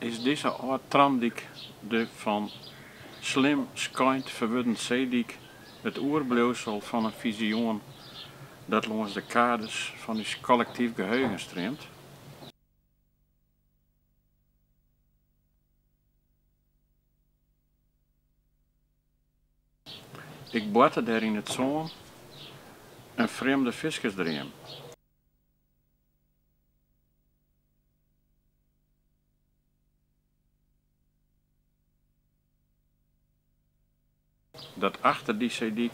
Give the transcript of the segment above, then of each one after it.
is deze oude tramdik de van slim schijnt verwudden zeedik het oerbleusel van een visioen dat langs de kades van uw collectief geheugen stroomt? Ik botte daar in het zon een vreemde viskersdream. Dat achter die zeedik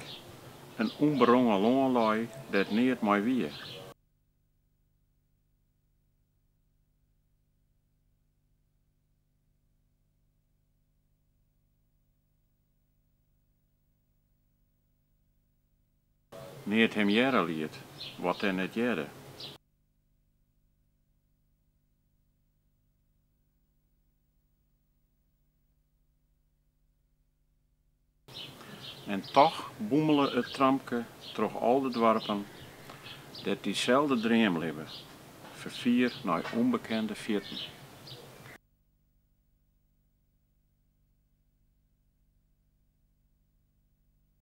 een onberongen loon lei dat niet mooi wie. Niet hem jaren liet, wat hij net jaren. En toch boemelen het trampke troch al de dorpen dat diezelfde dream hebben, vervier naar onbekende vierten.